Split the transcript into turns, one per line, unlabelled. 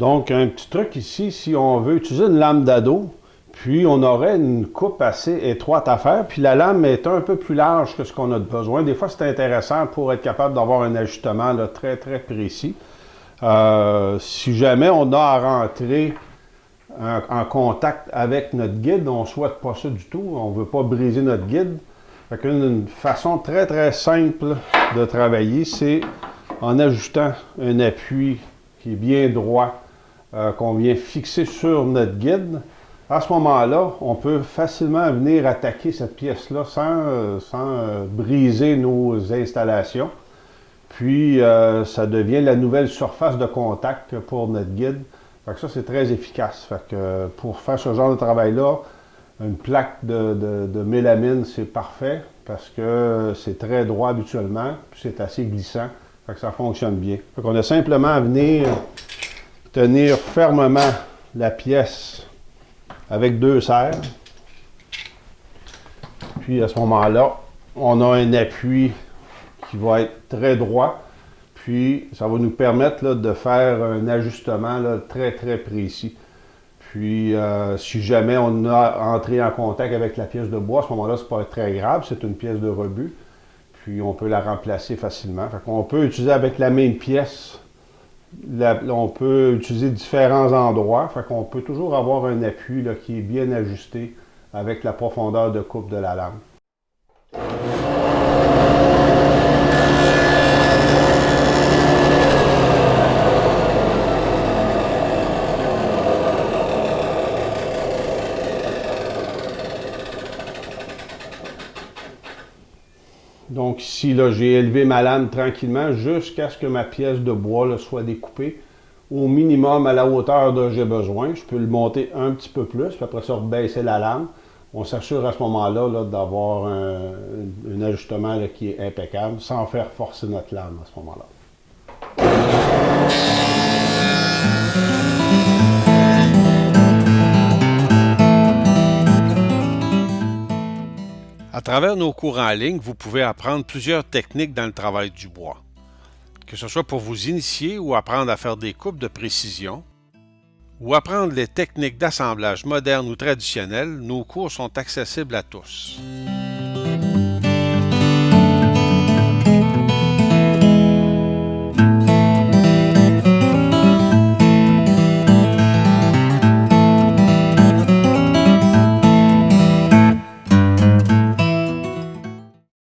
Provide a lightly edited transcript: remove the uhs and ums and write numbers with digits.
Donc, un petit truc ici, si on veut utiliser une lame d'ado, puis on aurait une coupe assez étroite à faire, puis la lame est un peu plus large que ce qu'on a besoin. Des fois, c'est intéressant pour être capable d'avoir un ajustement là, très, très précis. Si jamais on a à rentrer en contact avec notre guide, on ne souhaite pas ça du tout, on ne veut pas briser notre guide. Fait qu'une façon très, très simple de travailler, c'est en ajustant un appui qui est bien droit, qu'on vient fixer sur notre guide. À ce moment-là, on peut facilement venir attaquer cette pièce-là sans briser nos installations. Puis, ça devient la nouvelle surface de contact pour notre guide. Fait que ça, c'est très efficace. Fait que pour faire ce genre de travail-là, une plaque de mélamine, c'est parfait parce que c'est très droit habituellement, puis c'est assez glissant. Fait que ça fonctionne bien. Fait qu'on a simplement à venir tenir fermement la pièce avec 2 serres. Puis à ce moment-là, on a un appui qui va être très droit. Puis ça va nous permettre là, de faire un ajustement là, très très précis. Puis si jamais on a entré en contact avec la pièce de bois, à ce moment-là, c'est pas très grave, c'est une pièce de rebut. Puis on peut la remplacer facilement. Fait qu'on peut utiliser avec la même pièce. On peut utiliser différents endroits, fait qu'on peut toujours avoir un appui là, qui est bien ajusté avec la profondeur de coupe de la lame. Donc ici, là, j'ai élevé ma lame tranquillement jusqu'à ce que ma pièce de bois là, soit découpée au minimum à la hauteur dont j'ai besoin. Je peux le monter un petit peu plus, puis après ça, rebaisser la lame. On s'assure à ce moment-là là, d'avoir un ajustement là, qui est impeccable, sans faire forcer notre lame à ce moment-là.
À travers nos cours en ligne, vous pouvez apprendre plusieurs techniques dans le travail du bois. Que ce soit pour vous initier ou apprendre à faire des coupes de précision, ou apprendre les techniques d'assemblage modernes ou traditionnelles, nos cours sont accessibles à tous.